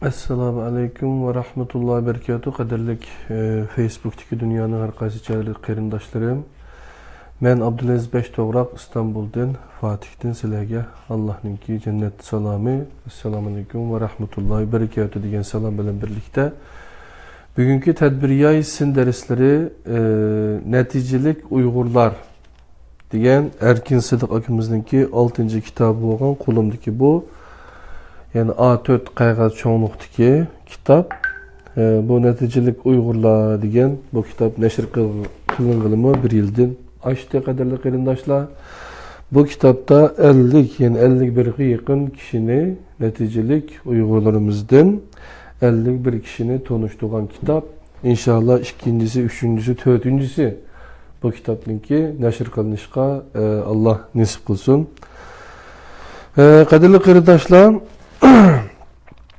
Assalamu alaikum ve rahmetullahi ve berekatuhu. Qadirlik Facebook'taki dünyanın her qaysı qarindaşlarım. Men Abdülaziz Beştoğraq İstanbul'dan, Fatih'ten sizlarga Allah'ınki cennet salamı. Assalamu alaikum ve rahmetullahi ve berekatuhu degan salam bilan birlikte bugünkü tedbiriyay sin dersleri neticelik Uygurlar degan Erkin Sıdık akımızdaki 6. kitabı olan kolumdaki bu. Yani A4 qağaz çoğunluqdaki kitap. Bu neticelik Uygurlar degan bu kitap neşr qılınğılımı bir yıldan açtı qadarlı qarindaşlar. Bu kitapta 51'e yakın kişini neticelik Uygurlarımızdan 51 kişini tanıştırgan kitap. İnşallah ikincisi, üçüncüsü, dördüncüsü bu kitapınki neşr qılınışqa Allah nasip qılsın. Qadarlı qarindaşlar,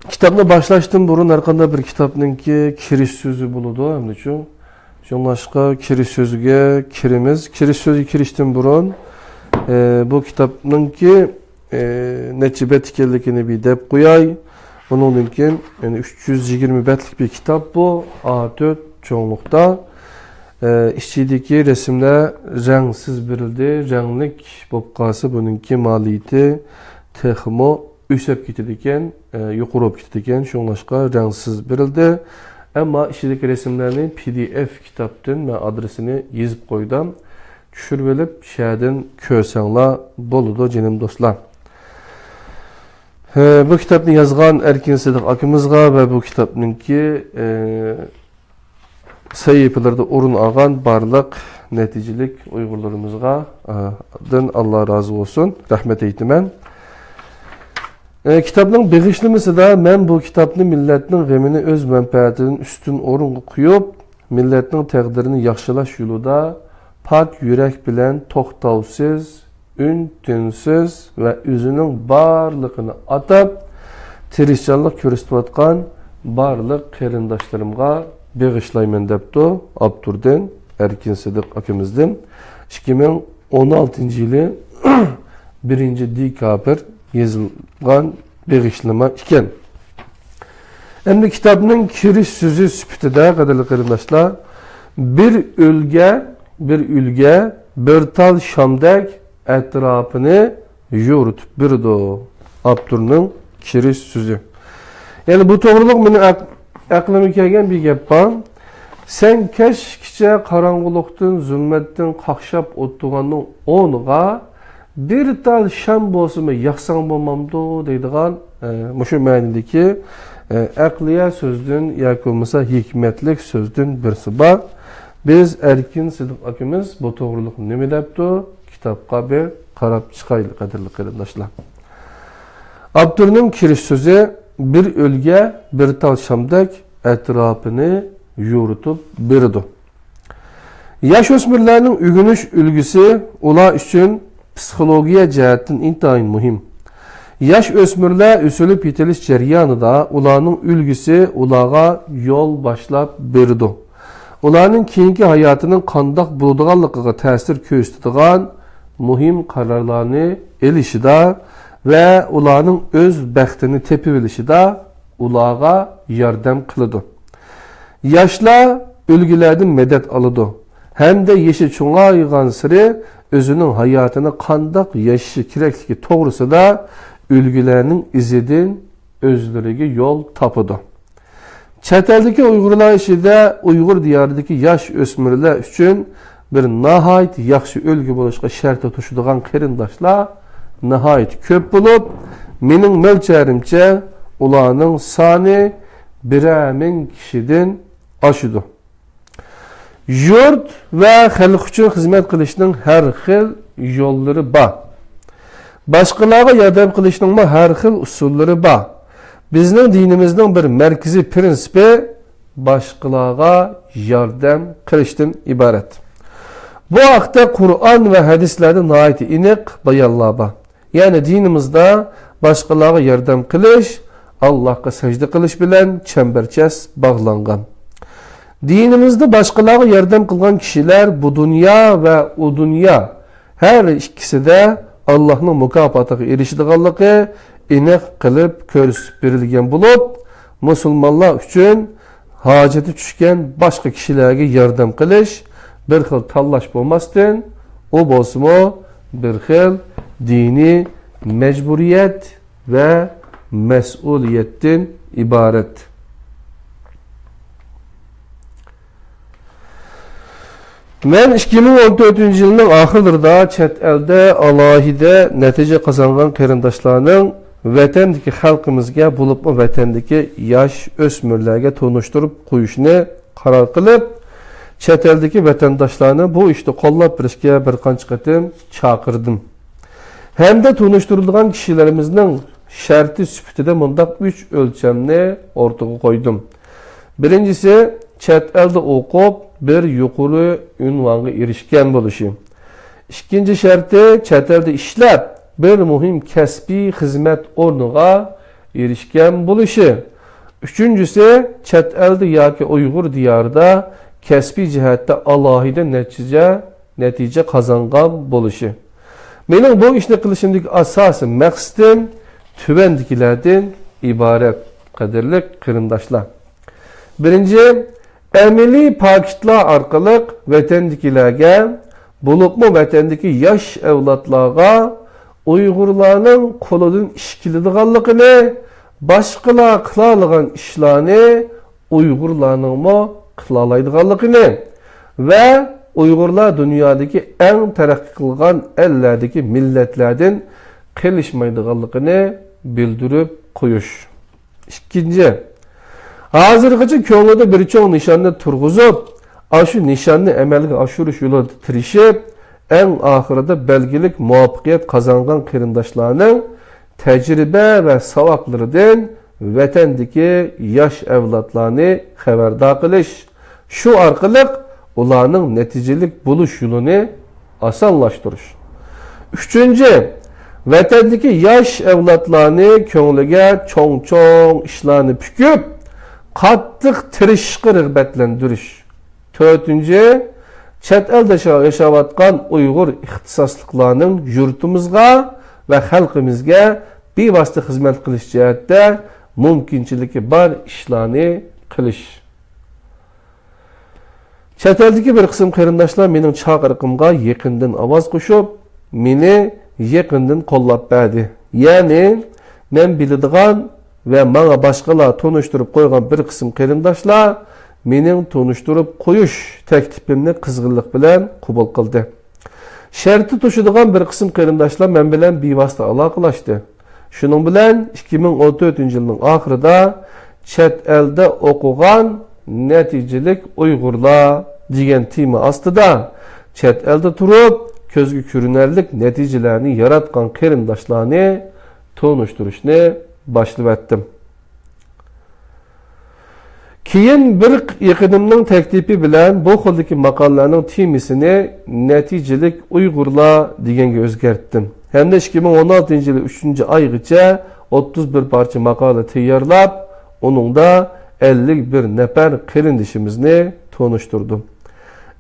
kitapla başlaştım burun arkanda bir kitapınki kiriş sözü buludu hem de şu. Şonlaşqa kiriş sözüge kirimiz. Kiriş sözü kiriştim burun. Bu kitapınki neçe bet ekenligini bir dep qo'yay. Onunki yani 320 betlik bir kitap bu. A4 çoğunlukta. İçideki resimler renksiz berildi. Renklik bopqası bununki maliyeti texmo üsep ketediken, yuqurib ketediken, şonlaşqa renksiz berildi. Ama içindeki resimlerini PDF kitaptan ve adresini yazıp koydum. Düşürüp elip şəhərdən körsənglar boludu canım dostlar. Bu kitabını yazgan Erkin Sıdık akımızga ve bu kitabınki sayfalarda orun algan barlıq neticelik Uygurlarımızga Allah razı olsun. Rahmet eytimen. Kitabın begişlemesi de ben bu kitabını milletin gemini öz menfaatinin üstün orun koyup milletin təqdirini yaxşılaş yolunda pak yürek bilen toxtavsız, ün-tünsüz ve üzünün barlığını atıp tirişçanlıq körüstüvatqan barlıq qarindaşlarımga begişlayman depti Abdurden Erkin Sıdık akımızdan 2016 yılı 1. dekabr yazılgan begişleme iken. Endi kitabının kiriş sözü süpütüde qadarlı qarindaşlar bir ülge bir tal şamdek etrafını yorutup birdi. Abdur'un kiriş sözü. Yani bu doğruluk benim aklıma kelgen bir gap var. Sen keşkiçe karangılıktan, zulmetten kakşap oturganın onuğa bir tal şam bolsun mu yaksan bolmamdı deydigan muşu ma'nideki akliye sözdün yoki bo'lmasa hikmetlik sözdün birisi var. Biz Erkin Sıdık akımız bu doğruluk nima depti? Kitapqa bir qarab chiqaylik qadirli qarindoshlar. Abdur'un kiriş sözü bir ölge bir tal şamdak etrafını yorutup birdi. Yaş ösmürlerinin ügünüş ülgüsü ular üçün psixologiya jihatdan intayin muhim. Yaş ösmürler üsülüp yetiliş jarayonida ularning ülgüsü ularga yol başlap berdi. Ularning keyingi hayatının qandaq bo'ladiganligiga ta'sir ko'rsatadigan muhim qarorlarni elishida ve ularning öz baxtini tepib olishida ularga yordam qiladi. Yaşlar ülgülerden medet alıdı. Hem de yeşil çoğaygan sırı özünün hayatını qandaq yaşaşı kerekligi toğrusu da ülgülerinin izidin özleriga yol tapıdı. Çeteldeki Uygurlar işide Uygur diyarındaki yaş ösmürler üçün bir nahayet yaxşı ölgü boluşqa şərtə tuşuduğan qarindaşlar nahayet köp bulup, mening mölçerimçe ularning sani 1000 kişiden aşıdı. Yurt ve xalq üçün xizmat qilishning har xil yo'llari bor. Başqalarga yordam qilishning har xil usullari bor. Bizning dinimizning bir merkezi prinsipi başqalarga yordam qilishdan ibaret. Bu haqda Kur'an ve hadislerde nəhayət iniq bayanlar bor. Yani dinimizde başqalarga yordam qilish Allah'a secde qilish bilan çemberçes bağlangan. Dinimizde başqalarga yordam qilgan kişiler bu dünya ve o dünya her ikisi de Allah'ın mükafatıga erişidiganligi aniq qilib ko'rsatib berilgan bo'lib, musulmonlar uchun hojati tushgan boshqa kishilarga yordam qilish bir xil tanlash bo'lmasdan, u bo'lsa bir xil diniy majburiyat va mas'uliyatdan iborat. Men 2014-yilning oxirlarida chet elda alohida natija qozongan qarindoshlarning vatandagi xalqimizga bo'lib vatandagi yosh o'smirlarga tanishtirib qo'yishni qaror qilib, chet eldagi vatandoshlarni bu ishni qo'llab berishga bir qancha qatim chaqirdim. Hamda tanishtirilgan kishilarimizning sharti sifatida mundaq 3 o'lchamni o'rtaga qo'ydim. Birinchisi, chet elda o'qib bir yuqori unvonga erishgan bo'lishi. Ikkinchi sharti, chet elda ishlab bir muhim kasbiy xizmat o'rniga erishgan bo'lishi. Uchinchisi, chet elda yoki Uyg'ur diyorida kasbiy jihatda alohida natija qozongan bo'lishi. Mening bu ishni qilishimdagi asosiy maqsadim tuvandikilardan iborat, qadrli qarindoshlar. Birinchi, amaliy paketlar orqali vatandakilarga, bo'libmi vatandagi yosh avlodlarga Uyg'urlarning qo'lidan ish keladiganligini, boshqalar qila olgan ishlarni Uyg'urlarning qila oladiganligini va Uyg'urlar dunyodagi eng taraqqiy qilgan ellardagi millatlardan qilishmaydiganligini bildirib qo'yish. Ikkinchi, hozirgacha ko'nglida bir cho'ng nishonni turg'izib, shu nishonni amalga oshirish yo'lida tirishib, eng oxirida belgilik muvaffaqiyat qozongan qarindoshlarning tajriba va savoblaridan vatandagi yosh avlodlarni xabardor qilish, shu orqali ularning natijalik bo'lish yo'lini osonlashtirish. Uchinchi, vatandagi yosh avlodlarni ko'ngliga cho'ng-cho'ng ishlarni pukib, qattiq tirishishga rag'batlantirish. To'rtinchi, chet elda yashayotgan Uyg'ur ixtisosliqlarning yurtimizga va xalqimizga bevosita xizmat qilish jihatda mumkinchiligi bor ishlarni qilish. Chet eldagi bir qism qarindoshlar mening chaqiriqimga yaqindan ovoz qo'shib, meni yaqindan qo'llab berdi. Ya'ni men biladigan ve bana başkalar tanıştırıp koygan bir kısım qarindoshlar mening tanıştırıp qo'yish taklifimni qizg'inlik bilan qabul qildi. Sharti to'shadigan bir qism qarindoshlar men bilan bevosita aloqalashdi. Shuning bilan 2014-yilning oxirida chet elda o'qigan natijalik Uyg'urlar degan tema ostida chet elda turib ko'zga ko'rinarlik natijalarni yaratgan qarindoshlarni tanishtirishni başlayıp ettim. Keyin bir yaqinimning taklifi bilan bu xildagi maqolalarning temasini naticelik Uyg'urlar deganga o'zgartdim. Hamda 2016-yil 3-oygacha 31 parcha maqola tayyorlab, uningda 51 nafar qarindishimizni tanishtirdim.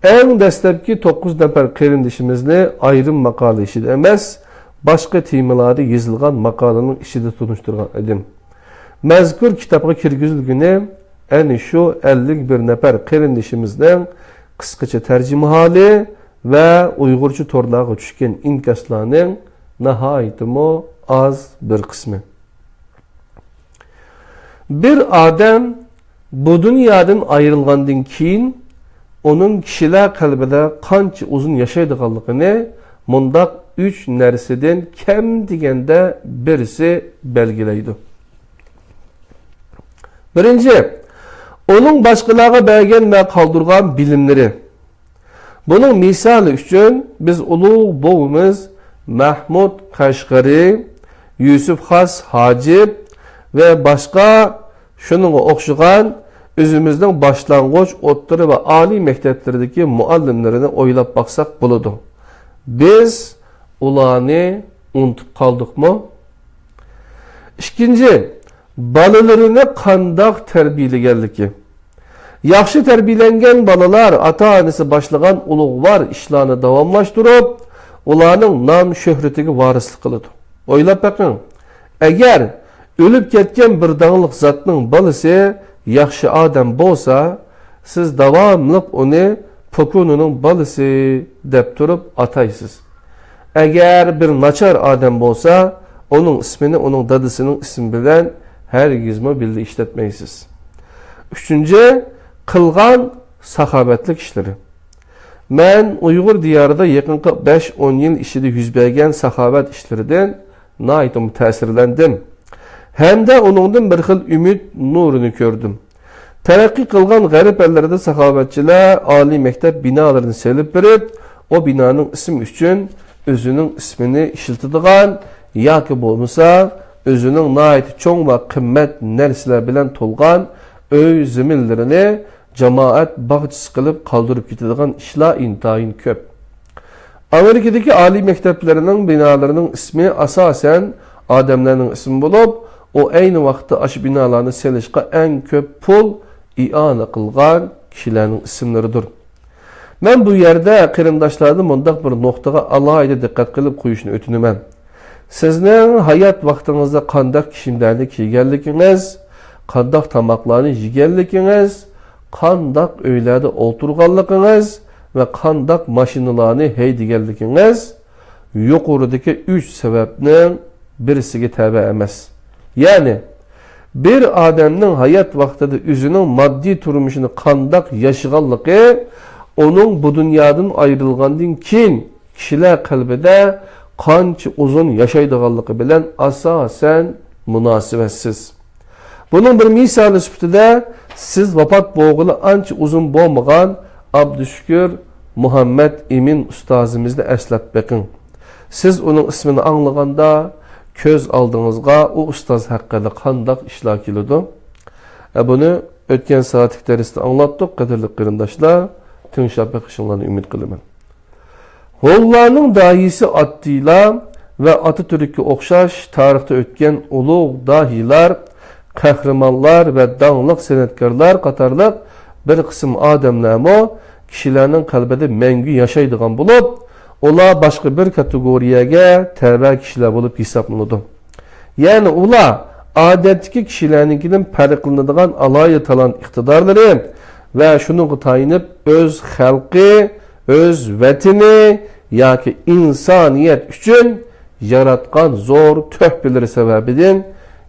Eng dastlabki 9 nafar qarindishimizni ayrim maqola ishida emas, başka temalarda yazılgan makalenin işide tanıştırgan edim. Mazkur kitapga kirgizilgani ani şu 51 nafar qarindishimizning qisqacha tarjima hali ve Uyg'urcha torlarga tushgan inkaslarning nihoyatimi az bir qismi. Bir odam bu dunyodan ayrilgandan keyin onun kishilar qalbida qancha uzun yashaydiganligini mundaq 3 narseden kem deganda birisi belgilaydi. Birinchi, onun başkalarga bergen ve kaldırgan bilimleri. Bunun misali üçün biz ulug' bobimiz Mahmud Qashqari, Yusuf Xas Hacib ve başka şununla o'xshagan özümüzden başlangıç, o'rta ve ali mekteplerindeki muallimlerini oylab baksak buludu. Biz ularni unutib qoldiqmi? İkinci, balalarını qandaq tarbiyalaganligi. Yaxshi tarbiyalangan balalar ata-onasi boshlagan ulug'vor ishlarni davomlashtirib, ularning nom shuhratiga varislik qiladi. O'ylab baqing. Agar Ölüp ketken bir dağlık zatның balısı yaxşı adam bolsa, siz davamlıq onu pokununun balısı dep turup ataysız. Eğer bir naçar adam bolsa, onun ismini onun dadısının ismi bilen her gizmo bildi işletmeysiz. Üçüncü, kılgan sahabetlik işleri. Men Uygur diyarında yakınki 5-10 yıl işidi yüz bergen sahabet işlerinden naitim tesirlendim. Hem de onundan bir xil ümit nurunu gördüm. Terakki kılgan garip ellerde sahabetçiler Ali mektep binalarını selip verip, o binanın isim üçün özünün ismini işiltidigan, yaki bolmasa özünün nait çoğun ve kımmet nersiler bilen tolgan öy zimillerini cemaat bağçısı kılıp kaldırıp gittidigan işler intayın köp. Amerika'daki Ali mekteplerinin binalarının ismi asasen adamlarının ismi bulup, o aynı vakti aşı binalarını selişka en köp pul iana kılgan kişilerin isimleridir. Ben bu yerde kırımdaşlarım ondak bir noktaga alayda dikkat kılıp koyuşunu ötünümem. Sizin hayat vaktinizde kandak kişimlerini kiygenlikiniz, kandak tamaklarını yigenlikiniz, kandak öylerde oturganlıkınız ve kandak maşinalarını heydigenlikiniz yukarıdaki 3 sebepnin birisi tabi emez. Yani bir adamın hayat vaktinde üzünün maddi turmuşunu kandak yaşıganlığı onun bu dünyadan ayrılgandan keyin kişiler kalbide qancha uzun yaşaydiganlığı bilen asasen münasibetsiz. Bunun bir misali sübtide siz vafat boğulu ancha uzun bolmagan Abdüşkür Muhammed Emin ustazimizni eslat bakın. Siz onun ismini anlaganda köz aldığınızga o ustaz hakkında qandaq işler keledi. Bunu ötken saatlik dersde anlattık qadirli qarindaşlar. Tınşap bakışınlarını ümit kılıman. Hollarning dahisi Attila ve Atatürk'e okşaş tarihte ötken uluğ dahiler, kahramanlar ve dağlık senetkarlar qatarlıq bir kısım adamlar kişilerinin kalbide mengü yaşaydigan bulup, ola başka bir kategoriyaga tebe kişiler bulup hesaplanıdı. Yani ola adetki kişilerinkinden farklanadigan alayı talan iktidarları ve şunu tayinip öz halkı, öz vatini yoki insaniyet üçün yaratgan zor töhbeleri sebebidin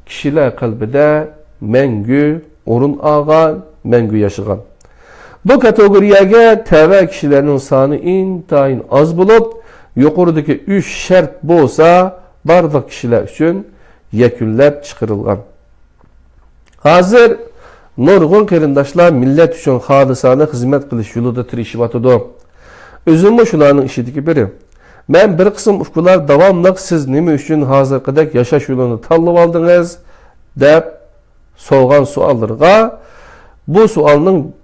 kişiler kalbide mengü orun ağan, mengü yaşagan. Bu kategoriyaga tebe kişilerinin sanı intayin az bulup, yukarıdaki 3 şart bolsa bardak kişiler üçün yekünlep çıkarılgan. Hazır nurgun qarindaşlar millet üçün hadisana hizmet kılış yolunda tirişivatıdı. Özümü şularının işidiki biri. Ben bir kısım ufkular davamlıq siz nimi üçün hazırkıdak yaşaş yolunu tallıp aldınız dep sorgan suallarga bu sualının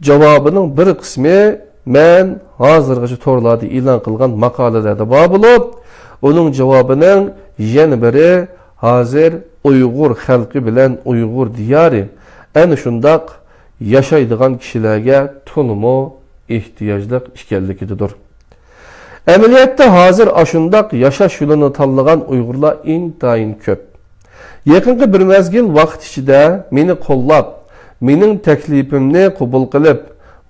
cevabının bir kısmı men hazırgıcı torlarda ilan kılgan makalelerde var bulup, onun cevabının yeni biri hazır Uygur halkı bilen Uygur diyarı en şundak yaşaydıgan kişilerge tonumu ihtiyaclık işkellikidir. Emeliyatta hazır aşundak yaşaş yolunu tanlagan Uygurlar intayin köp. Yakınki bir mezgil vakt içinde meni kollap, mening teklifimni qabul qilib,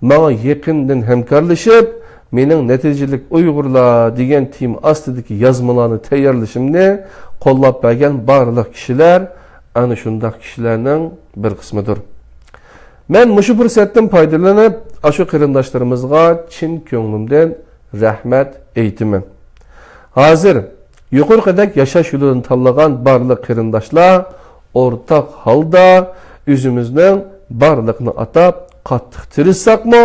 bana yakından hemkarlaşıp, mening neticelik Uygurlar degan tim astidagi yazmalarni tayyorlashimni qo'llab bergan barliq kişiler ana shunday kişilerning bir qismidir. Men mushu fursatdan foydalanib, ashu qarindoshlarımizga chin ko'nglimdan rahmat aytaman. Hozir yuqorqidek yashash yo'lini tanlagan barliq qarindoshlar o'rtaq holda o'zimizning barliqni atab qattiq tirishsakmi,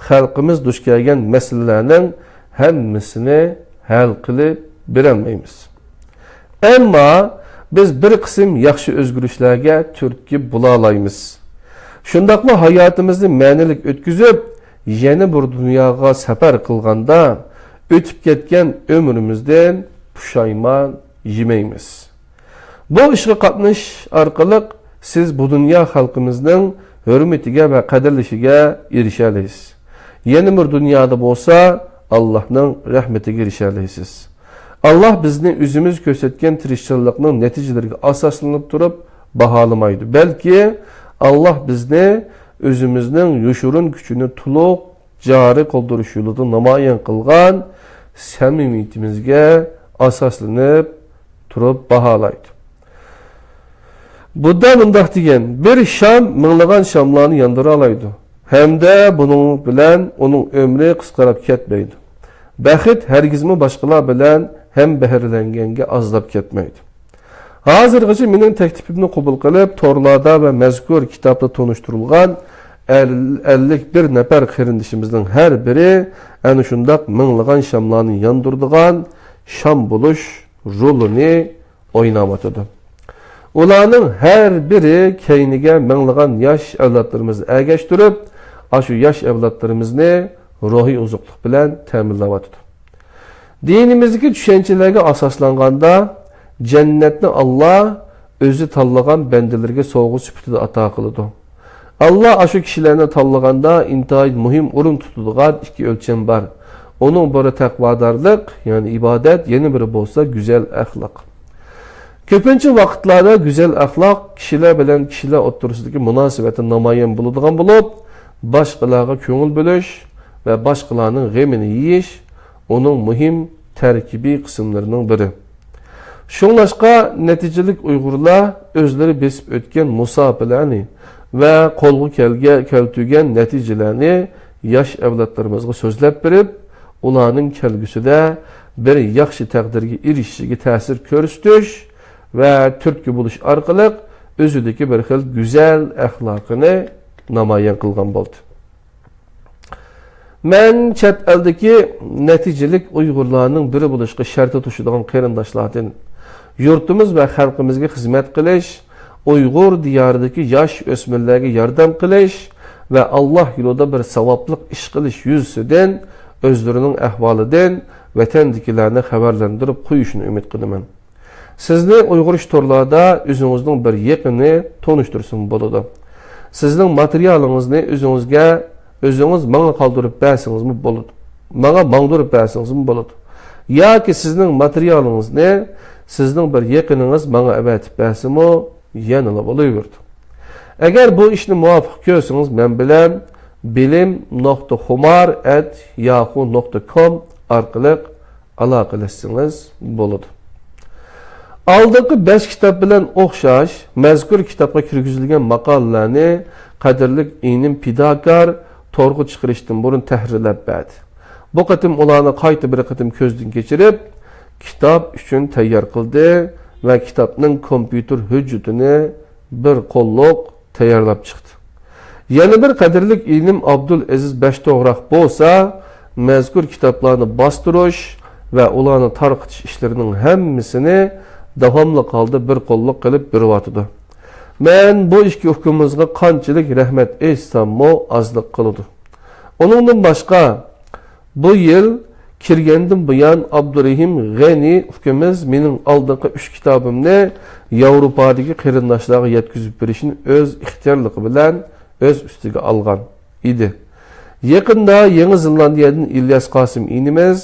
xalqimiz duch kelgan masalalarning hammasini hal qilib berolmaymiz. Ammo biz bir qism yaxshi o'zgarishlarga turtki bo'la olamiz. Shundaqmi hayotimizni ma'nilik o'tkazib, yana bir dunyoga safar qilganda o'tib ketgan ömrümizden pushaymon yemaymiz. Bu ishga qatnash orqali siz bu dünya xalqimizning hürmetiga ve qadrlashiga erişəliyiz. Yeni bir dünyada bolsa Allah'ın rahmetiga erişəliyiz. Allah bizni üzümüz göstergen tirişçilikning neticeleriga asaslanıp durup bahalamaydı. Belki Allah bizni özümüzün yoshurun kuchini to'liq jari qoldirish yo'lida namoyon qilgan samimiyatimizga asoslanib turib baholaydi. Budda mundaq degan, bir sham minglagan shamlarni yondira oladi. Hamda buning bilan uning umri qisqarib ketmaydi. Baxit hargizmi boshqalar bilan ham bahrlanganga azlab ketmaydi. Hozirgacha mening taklifimni qabul qilib, torlarda va mazkur kitobda tanishtirilgan 51 nafar qarindishimizning har biri ana shundaq minglagan shamlarni yondirdigan sham bo'lish rolini o'ynayotdi. Ularning har biri keyniga minglagan yosh avlodlarimizni agashtirib, shu yosh avlodlarimizni ruhiy uzuqlik bilan ta'minlayotdi. Dinimizdagi tushunchalarga asoslanganda jannatni Allah o'zi tanlagan bandalarga sovg'a sifatida ato qiladi. Allah shu kishilarni tanlaganda intayin muhim o'rin tutadigan ikki o'lcham bor. Uning biri taqvodorlik, ya'ni ibodat, yana biri bo'lsa go'zal axloq. Ko'pincha vaqtlarda go'zal axloq kishilar bilan kishilar o'rtasidagi munosabatni namoyon bo'ladigan bo'lib, boshqalarga ko'ngil bo'lish va boshqalarning g'amini yeyish uning muhim tarkibiy qismlarining biri. Shunlashqa natijalik Uyg'urlar o'zlari besib o'tgan musofalarni va qo'lga keltirgan natijalarni yosh avlodlarimizga so'zlab berib, ularning kelgusida bir yaxshi taqdirga erishishiga ta'sir ko'rsatish va turtki bo'lish orqali o'zidagi bir xil go'zal axloqini namoyon qilgan bo'ldi. Men chet eldagi natijalik Uyg'urlarning biri bo'lishga sharti tushadigan qarindoshlardan yurtimiz va xalqimizga xizmat qilish, Uyg'ur diyoridagi yosh o'smirlarga yordam qilish va Alloh yo'lida bir savobli ish qilish yuzasidan o'zlarining ahvolidan vatandagilarni xabarlantirib qo'yishni umid qilaman. Sizni Uyg'ur ishtorlarda o'zingizning bir yaqini tanishtirsin bo'ladi. Sizning materialingizni o'zingiz menga qoldirib bersingizmi bo'ladi. Menga mangdirib bersingizmi bo'ladi. Yoki sizning materialingizni sizning bir yaqiningiz menga avatib bersimi, yanada bo'laverdi. Agar bu ishni muvofiq ko'rsangiz, men bilan bilim.xumar@yahoo.com orqali aloqalashsangiz bo'ladi. Oldingi 5 kitob bilan o'xshash mazkur kitobga kirgizilgan maqolalarni qadrli inim pidokor to'g'ri chiqarishdan burun tahrirlab berdi. Bu qatim ularni qayta bir qatim ko'zdan kechirib, kitob uchun tayyor qildi va kitobning kompyuter hujjatini bir qo'lliq tayyorlab chiqdi. Yana bir qadrli inim Abdul Aziz Bashto'g'roq bo'lsa, mazkur kitoblarni bostirish va ularni tarqitish ishlarining hammasini davomli holda bir qo'lliq qilib beryotdi. Men bu ishga hukumimizga qanchalik rahmat aytsammo ozlik qiladi. Uningdan boshqa bu yil kirgandan buyon Abdurahim G'ani hukumimiz mening oldingi 3 kitobimni Yevropadagi qarindoshlarga yetkazib berishni o'z ixtiyorligi bilan o'z ustiga olgan edi. Yaqinda Yangi Zelandiyadan İlyas Qosim inimiz,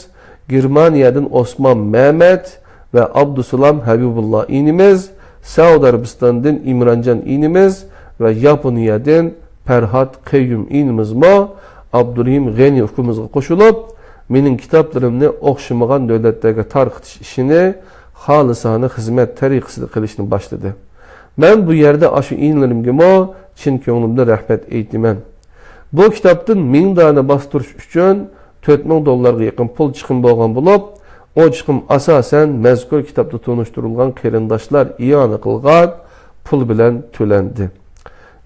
Germaniyadan Osman Mehmet ve Abdusalam Habibullah inimiz, Saudiya Arabistondan İmrancan inimiz ve Yaponiyadan Ferhat Qayyum inimiz Abdurahim G'ani hukumimizga qo'shilib, mening kitoblarimni o'xshamagan davlatlarga tarqitish ishini xolisona xizmat tariqasida qilishni boshladi. Men bu yerda shu inlarimga chin ko'nglimdan rahmat aytaman. Bu kitobdan 1000 dona bostirish uchun $4000 yaqin pul chiqim bo'lgan bo'lib, o chiqim asosan mazkur kitobda tanishtirilgan qarindoshlar iyona qilgan pul bilan to'landi.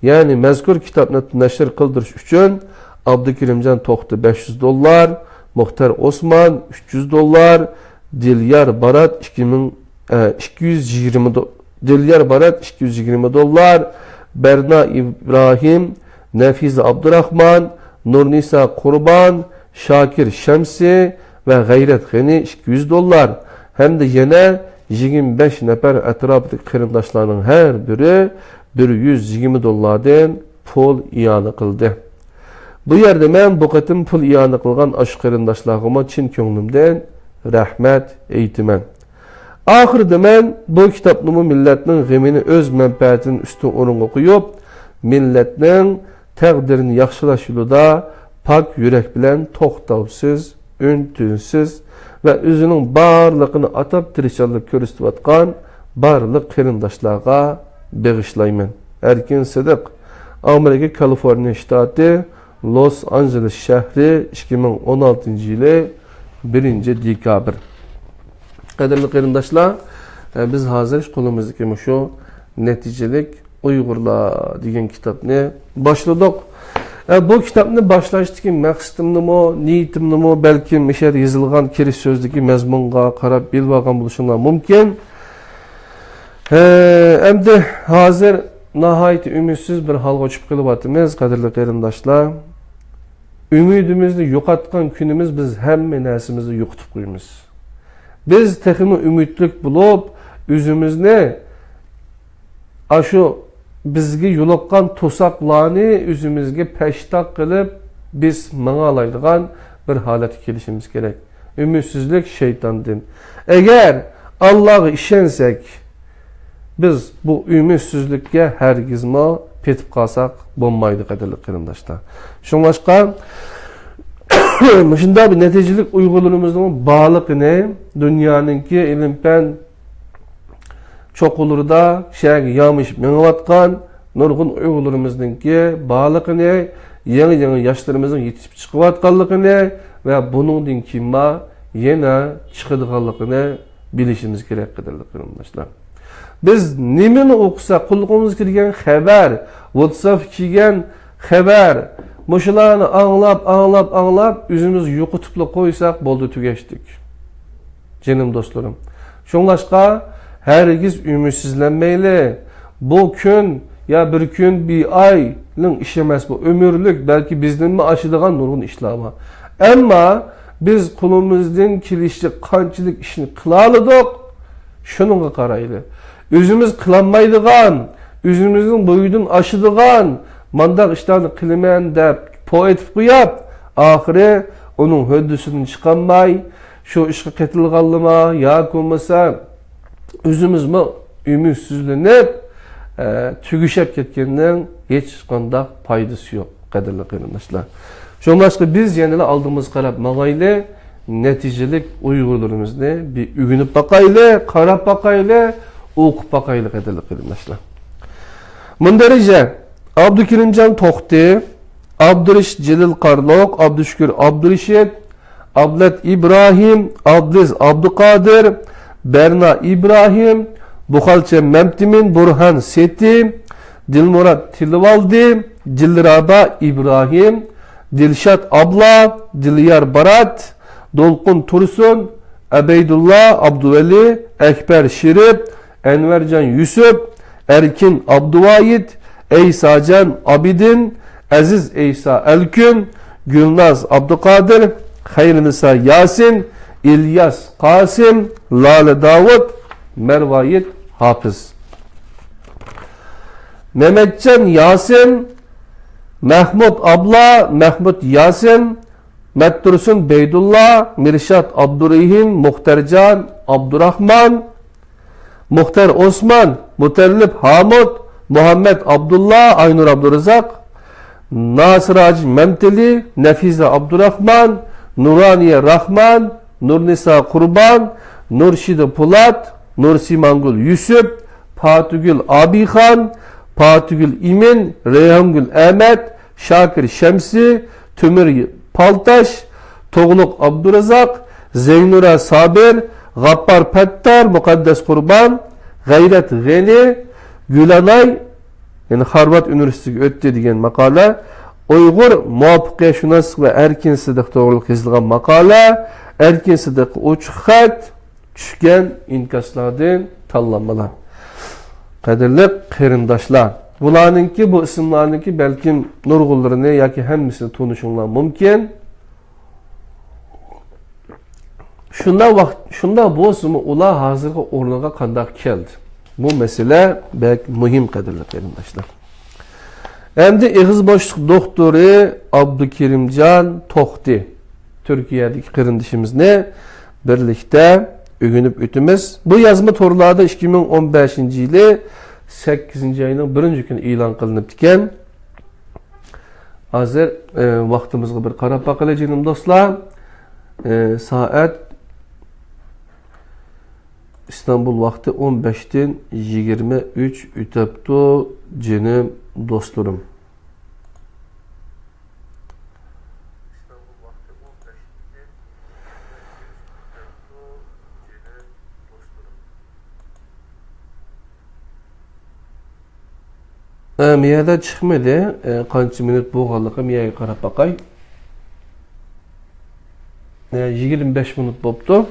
Ya'ni mazkur kitobni nashr qildirish uchun Abdukirimjon To'xti $500, Muxtar Osman $300, Dilyar Barat $220, Berna İbrahim, Nafiza Abdurrahman, Nurnisa Qurban, Şakir Şemsi ve Gayret G'ani $200 hem de yana 25 nafar atrofdagi qarindoshlarning har biri $120dan pul iyona qildi. Bu yerda men bu qatim pul iyona qilgan ash qarindoshlarga chin ko'nglimdan rahmat aytaman. Ahirde men bu kitapni milletning g'emini o'z manfaatining ustun o'ringa qo'yib, milletning taqdirini yaxshilash yo'lida pak yurak bilan to'xtovsiz, ün-tünsiz ve o'zining barligini atab tirishchilik ko'rsatayotgan barliq qarindoshlarga bag'ishlayman. Erkin Sidiq, Amerika Kaliforniya shtati, Los Angeles shahri, 2016 yılı 1 dekabr. Qadrli qarindoshlar, biz hozir qo'limizdagi shu naticelik Uyg'urlar degan kitobni boshladik. Bu kitobni boslashdagi maqsadim-nima, niyatim-nima, balki o'sha yozilgan kirish so'zdagi mazmunga qarab bilib olgan bo'lishinglar mumkin. Endi hozir nihoyat umidsiz bir holga tushib qelyapmiz, qadrli qarindoshlar. Umidimizni yo'qotgan kunimiz biz hamma narsamizni yo'qotib qo'yamiz. Biz texmi umidlik bo'lib, o'zimizni ashu bizga yo'liqqan to'saqlarni o'zimizga peshtoq qilib, biz mang'alaydigan bir holatga kelishimiz kerak. Umidsizlik shaytondan. Agar Allohga ishonsak, biz bu umidsizlikka hargizmo petib qolsak bo'lmaydi, qadrli qarindoshlar. Shuningdek, shunda bir naticelik Uyg'urlarimizning barligini dunyoninki ilm-fan cho'qqilarida shagi yamishib menayotgan nurg'un Uyg'urlarimizningki barligini, yangi yoshlarimizning yetishib chiqayotganligini va buningdan keyin yana chiqadiganligini bilishimiz kerak, qadrli qarindoshlar. Biz nimani o'qisak, qo'lqimizga kirgan xabar, WhatsApp kelgan xabar, mushularni anglab, o'zimiz yo'qotib qo'ysak bo'ldi, tugashdik. Jenim do'stlarim. Shuningdek, hergiz ümidsizlenmeyle. Bu gün ya bir gün bir ayning iş emas, bu ömürlük, belki bizden mi aşıdığan nurgun işler var. Ama biz kulumuzdan kilişli qanchalik işini kılalıdık, şununla qaraylı. Özümüz kılanmaydıgan, özümüzün boyudun aşıdığan, mandak işlerini kılmen dep, poetip kuyap, ahire onun höddüsünü çıkanmay, şu işe ketilganlıma, ya olmasa, özümüzme ümitsizlenip tügüşep ketkendan hiç qanday faydası yok, qadrli qarindoshlar. Şuningdek, biz yana aldığımız qarab mağaylı neticelik Uyg'urlarimizni bir ügünüp bakaylı, qarab bakaylı, o'qib bakaylı, qadrli qarindoshlar. Mundarica Abdukerimjon To'xti, Abdurish Jalil Qarloq, Abdushkur Abdurishid, Ablat İbrahim, Abdüz Abduqadir, Berna İbrahim, Bukhalcha Memtimin, Burhan Seti, Dilmurat Tilvaldi, Dilraba İbrahim, Dilshat Abla, Dilyar Barat, Dolqun Tursun, Abeydullah Abduveli, Ekber Şirip, Envercan Yusuf, Erkin Abduvayit, Eysacan Abidin, Aziz Eysa Elkün, Gülnaz Abdukadir, Hayrnisa Yasin, İlyas Qasim, Lale Davud, Mervayit Hafız. Mehmetcan Yasin, Mahmud Abla, Mahmud Yasin, Mettursun Beydullah, Mirşat Abdurrahim, Muhtercan Abdurrahman, Muhter Osman, Mutellip Hamud, Muhammed Abdullah, Aynur Abdurazak, Nasiraj Memteli, Nefize Abdurrahman, Nuraniye Rahman, Nurnisa Kurban, Nurşidi Pulat, Nursimangul Yusuf, Fatugül Abikhan, Fatugül İmin, Reyhangül Ahmet, Şakir Şemsi, Tümür Paltaş, Toğluk Abdurazak, Zeynura Sabir, Gappar Pettar, Mukaddes Kurban, Gayret Geni, Gülanay, yani Harvard Üniversitesi'ne öttü degan makale, Uyghur muvaffaqiyatşunas ve Erkin Sidiq to'g'riliq yozilgan makale, Erkin Sidiq uch xat, tushgan inkaslardan tanlanmalar. Qadrli qarindoshlar, bularninki bu ismlarninki balkim nurg'unlarini yoki hammasini tunishinglar mumkin. Shunda bo'lsa-mu ular hozirgi o'rniga qanday keldi? Bu mesele belki muhim, qadrli qarindoshlar. Endi Ig'iz boshliq doktori Abdukerimjon To'xti, Türkiye'deki qarindishimizni birlikte ögünüp ötümüz. Bu yazma torlarda 2015 yılı 8. ayının 1. günü ilan kılınıp diken. Hazır vaktimizde bir qarab bakılacağım dostlar. Saat İstanbul vakti 15'ten 23 üteptu canım dostlarım. Miyada çıkmadı. Kaç minut boğalıqı miyaya qarab bakay. 25 minut boptu.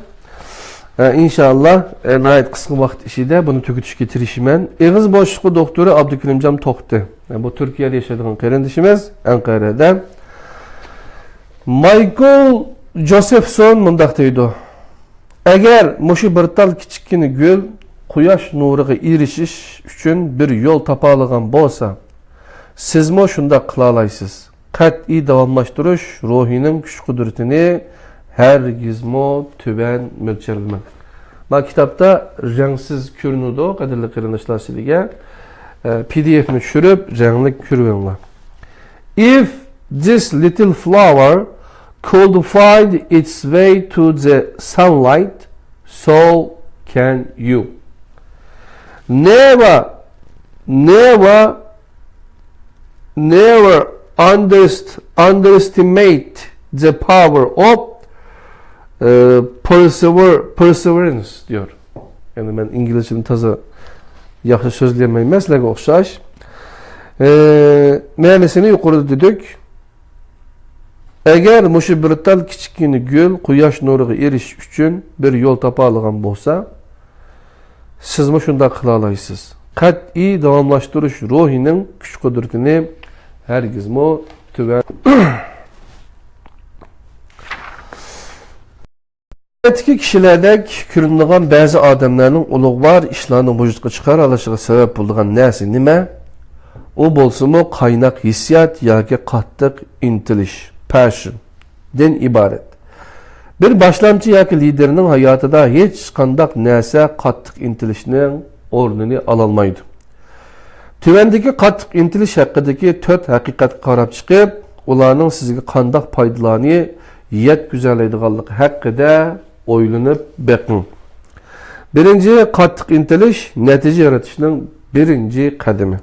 İnşallah nəhayət qısqa vaxt içinde bunu tüketişke tirişimen. Eğiz boşluğu doktoru Abdülkerimcan Toxtu. Bu Türkiye'de yaşadığın kardeşimiz Ankara'da. Michael Josephson mundaq deydi. Eğer muşu bir tal kiçikkini gül quyosh nuriga erishish uchun bir yo'l topalgan bo'lsa, siz mo shunda qila olasiz. Qat'iy davomlashtirish ruhining kuch-qudratini hargizmo tuban mo'ljallamang. Bu kitapta rangsiz ko'rinadi, qadrli qarindoshlar sizlarga PDF ni tushirib, rangli ko'ringlar. If this little flower could find its way to the sunlight, so can you. Never underestimate the power of perseverance diyor. Yani ben İngilizce'nin taza yaxşı sözleyemeyim. Sizlerge oxşaş. Meğenesini yukarıda dedik. Eğer muşu bir tal kiçikini gül quyosh nuriga erish uchun bir yo'l topa olgan bo'lsa, siz mi shunda qila olasiz. Qat'iy davomlashtirish ruhining kuch-qudratini hargizmo tugan. Eski kişilerdek ko'rinadigan ba'zi odamlarning ulug'vor ishlarni vujudga chiqara olishiga sabab bo'lgan narsa nima? U bo'lsa-mu qaynoq hissiyot yoki qattiq intilish, passion den iborat. Bir boshlamchi yoki liderning hayotida hech qanday narsa qattiq intilishning o'rnini ololmaydi. Tuvandagi qattiq intilish haqidagi 4 haqiqatga qarab chiqib, ularning sizga qanday foydalarni yetkazoladiganligi haqida o'ylanib beqing. Birinchi, qattiq intilish natija yaratishning birinchi qadami.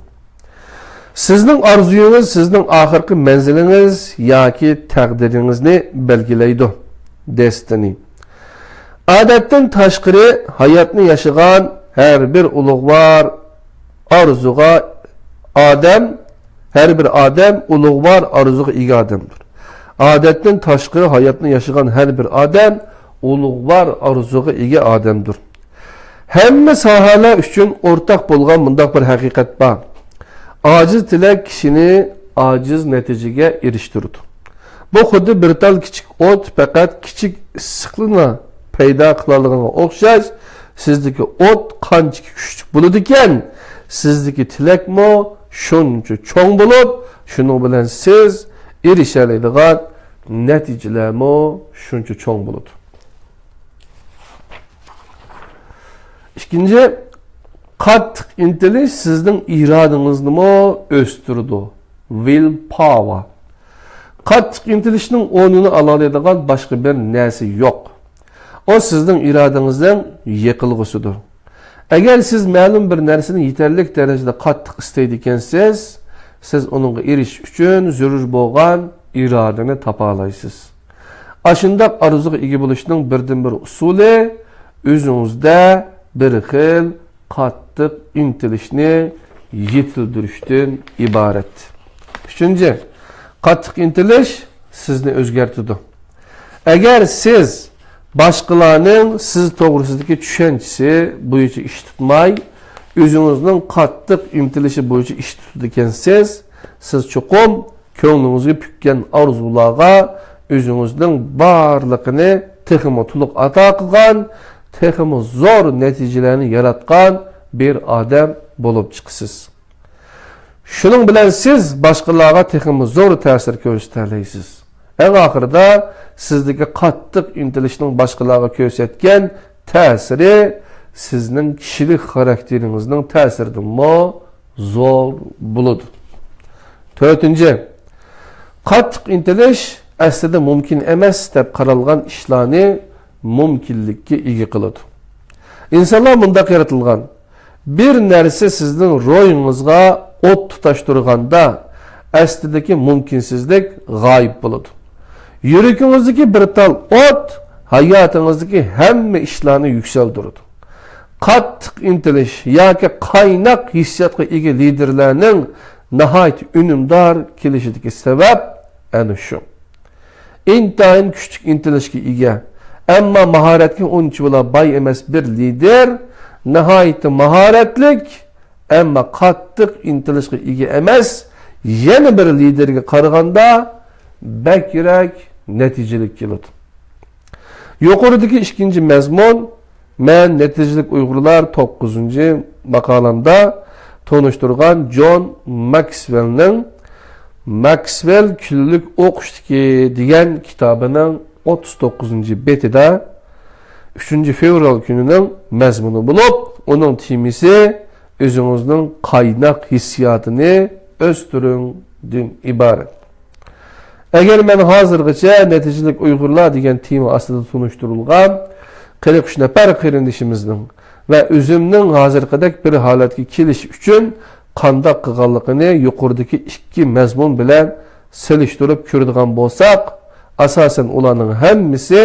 Sizning orzuyingiz sizning oxirgi manzilingiz yoki taqdiringizni belgilaydi. Destiny. Odatdan tashqari hayotni yashagan har bir ulug'vor orzuga her bir odam ulug'vor orzuga ega odamdir. Odatdan tashqari hayotni yashagan har bir odam ulug'vor orzuga ega odamdir. Hamma sohalar uchun o'rtaq bo'lgan bunday bir haqiqat bor. Aciz tilak kishini aciz natijaga erishtiradi. Bu xuddi bir tal kichik o't faqat kichik issiqlikni paydo qiladigan o'xshash. Sizdagi o't qancha kuchli bo'ladi ekan, sizdagi tilakmo shuncha cho'ng bo'lib, shuning bilan siz erishadigan natijalarmo shuncha cho'ng bo'ladi. İkinci, qattiq intilish sizning irodangizni o'stirdi. Willpower. Qattiq intilishning o'rnini oladigan boshqa bir narsa yo'q. O sizning irodangizdan yiqilg'usidir. Agar siz ma'lum bir narsani yetarli darajada qattiq istaydi ekansiz, siz uningga erishish uchun zarur bo'lgan irodani topa olasiz. Ashundaq orzuga ega bo'lishning birdan bir usuli o'zingizda bir xil qattiq intilishni yetildirishdan iborat. Üçüncü, qattiq intilish sizni o'zgartirdi. Agar siz başqalarning siz to'g'risidagi tushunchasi bo'yicha ish tutmay, o'zingizning qattiq intilishi bo'yicha ish tutdi ekansiz, siz cho'qim ko'nglingizga pukkan orzularga o'zingizning barligini texmo to'liq ato qilgan, texmo zo'r natijalarni yaratgan bir odam bo'lib chiqsiz. Şunun bilen siz başqalarga texmo zo'r ta'sir ko'rsatasiz. En oxirida sizdagi qattiq intilishning başqalarga ko'rsatgan ta'siri sizning kishilik xarakteringizning ta'siridan zo'r bo'ladi. 4. Qattiq intilish aslida mumkin emas deb qaralgan ishlarni mumkinlikka ega qiladi. İnsanlar bundaq yaratilgan. Bir narsa sizning ro'yingizga o't tutashtirganda aslidagi mumkinsizlik g'oyib bo'ladi. Yuragingizdagi bir tal o't hayotingizdagi hamma ishlarni yuksaltiradi. Qattiq intilish yoki qaynoq hissiyotga ega liderlarning nihoyat unumdor kelishidagi sabab ana shu. İntayin kuchli intilishga ega, ammo mahoratga uncha boy emas bir lider nihoyat mahoratlik, ammo qattiq intilishga ega emas yana bir liderga qaraganda bakrak natijalik keladi. Yuqoridagi ikkinchi mazmun men natijalik Uyg'urlar 9 maqolamda tanishtirgan John Maxwell'ning Maxwell kunlik o'qishdiki degan kitobining 39 betida 3 fevral kunining mazmuni bo'lib, uning temisi o'zingizning qaynoq hissiyotini o'stiringdan iborat. Agar men hozirgacha natijalik Uyg'urlar degan tema ostida tunishtirilgan 43 nafar qarindishimizning va o'zimning hozirgidek bir holatga kelish uchun qanday qilganligini yuqoridagi ikki mazmun bilan selishtirib ko'radigan bo'lsak, asosan ularning hammasi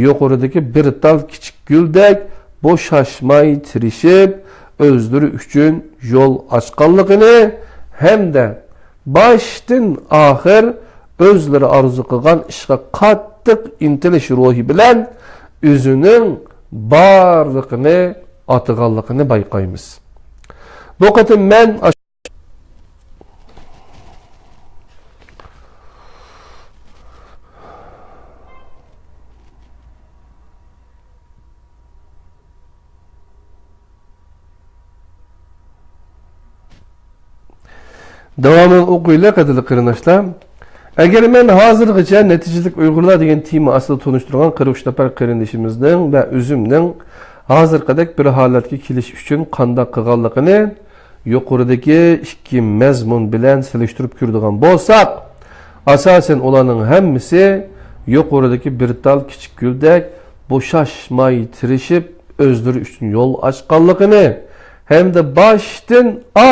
yuqoridagi bir tal kichik guldek bo'shashmay tirishib o'zlari uchun yo'l ochganligini hamda boshdan oxir o'zlari orzu qilgan ishga qattiq intilish ruhi bilan o'zining barligini atganligini bayqaymiz. Bu qatim men davomini o'qiylar qadrli qarindoshlar. Agar men hozirgacha natijalik Uyg'urlar degan tema ostida tunishtirgan 43 nafar qarindishimizning va o'zimning hozirgidek bir holatga kelish uchun qanday qilganligini yuqoridagi ikki mazmun bilan selishtirib ko'radigan bo'lsak, asosan ularning hammasi yuqoridagi bir tal kichik guldek bo'shashmay tirishib o'zlari uchun yo'l ochganligini hamda boshdan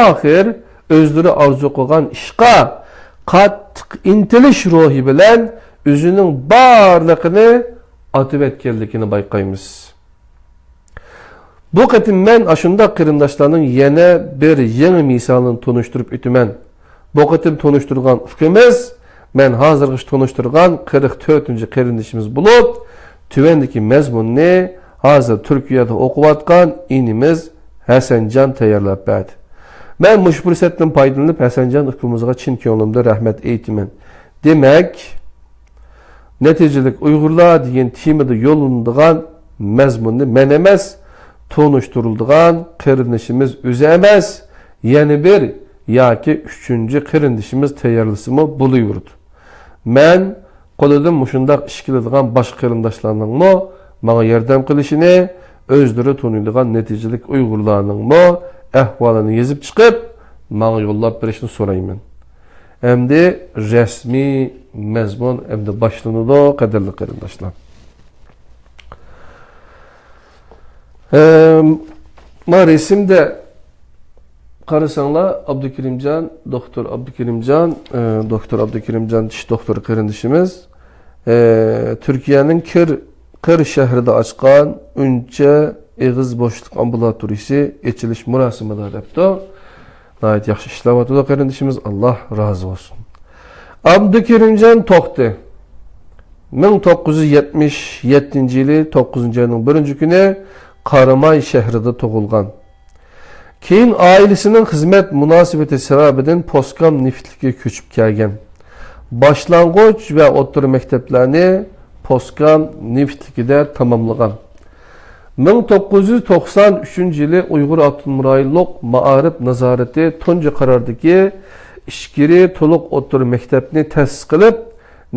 oxir o'zlari orzu qilgan ishga qattiq intilish ruhi bilan o'zining barligini atib etganligini bayqaymiz. Bu qatim men ashunda qarindoshlarning yana bir yangi misolini tunishtirib o'taman. Bu qatim tunishtirgan fikrimiz men hozirgacha tunishtirgan 44 qarindishimiz bo'lib, tuvandagi mazmunni hozir Turkiyada o'qiyotgan inimiz Hasanjon tayyorlab berdi. Men bu fursatdan foydalanib Hasanjon ukamizga chin ko'nglimdan rahmat aytaman. Demak, natijalik Uyg'urlar degan temada yo'llanadigan mazmunni men emas, tunishtiriladigan qarindishimiz o'zi emas, yana bir yoki 3 qarindishimiz tayyorlasimi bo'laverdi. Men qo'lidan mushundaq ish qiladigan boshqa qarindoshlarning menga yordam qilishini, o'zlari tuniladigan natijalik Uyg'urlarning ahvolini yozib chiqib, menga yo'llab berishni so'rayman. Endi rasmiy mazmun endi boshlanadi qadrli qarindoshlar. Ma resimde qarasanglar Abdukerimjon, doktor Abdukerimjon tish doktori qarindishimiz Turkiyaning Kir shahrida ochgan uncha eg'iz bo'shliq ambulatoriyasi ochilish marosimida debdi. Nayet yaxshi ishlayapti qarindishimiz, Alloh rozi bo'lsin. Abdukerimjon To'xti 1977 yili 9-oyning 1-kuni Qaramay shahrida tug'ilgan. Keyin oilasining xizmat munosabati sababidan Poskam neftlikka ko'chib kelgan. Boshlang'ich va o'rta maktablarni Poskam neftlikida tamomlagan. 1993 yili Uyg'ur Avtonom rayonlik Ma'arif nazorati tunji qarordagi ishkiri to'liq o'rta maktabni ta'sis qilib,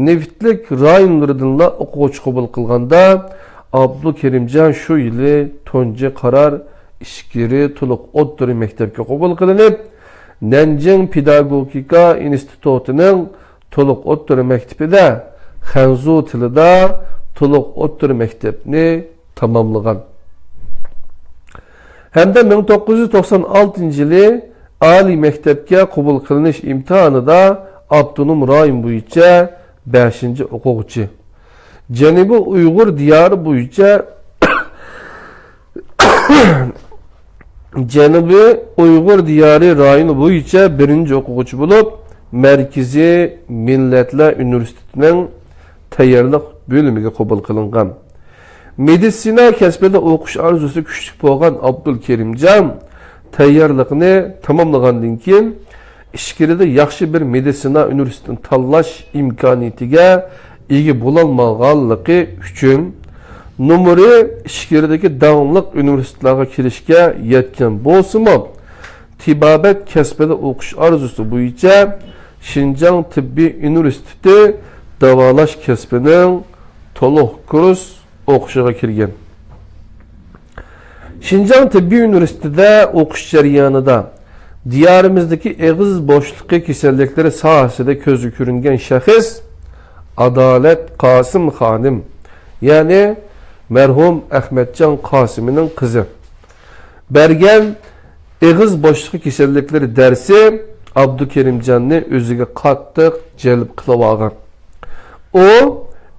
neftlik rayonlaridan o'quvchi qabul qilganda Abdülkerimcan şu yılı tonca karar işkiri tuluk otturi mektepke qabul qilinib, Nanjing Pedagogika institutining tuluk otturi mektebida Xanzu tilida tuluk otturi mektebni tamamlagan. Hamda 1996 yılı Ali mektepke qabul qilinish imtihonida Abdunum rayon bo'yicha 5-o'quvchi. Janubiy Uyg'ur diyori bo'yicha Janubiy Uyg'ur diyori rayoni bo'yicha 1-o'quvchi bo'lib, Markaziy Millatlar universitetining tayyorlik bo'limiga qabul qilingan. Meditsina kasbida o'qish orzusi kuchli bo'lgan Abdulkerimjon tayyorlikni tamomlagandan keyin Ishkirida yaxshi bir meditsina universitetini tanlash imkoniyatiga ega bo'lolmaganligi uchun numeri Ishkiridagi davomliq universitetlarga kirishga yetgan bo'lsa-mu, tibobat kasbida o'qish orzusi bo'yicha Xinjiang tibbiy universiteti davolash kasbining to'liq kurs o'qishiga kirgan. Xinjiang tibbiy universitetida o'qish jarayonida diyarimizdeki eg'iz boşluqi kasalliklari sohasida ko'zi ko'ringan shaxs Adalet Qasim xonim, ya'ni merhum Ahmetcan Qasimning qizi. Bergan eg'iz boshliqi kasalliklari darsi Abdulkerimjonni o'ziga qattiq jalb qilib olgan. O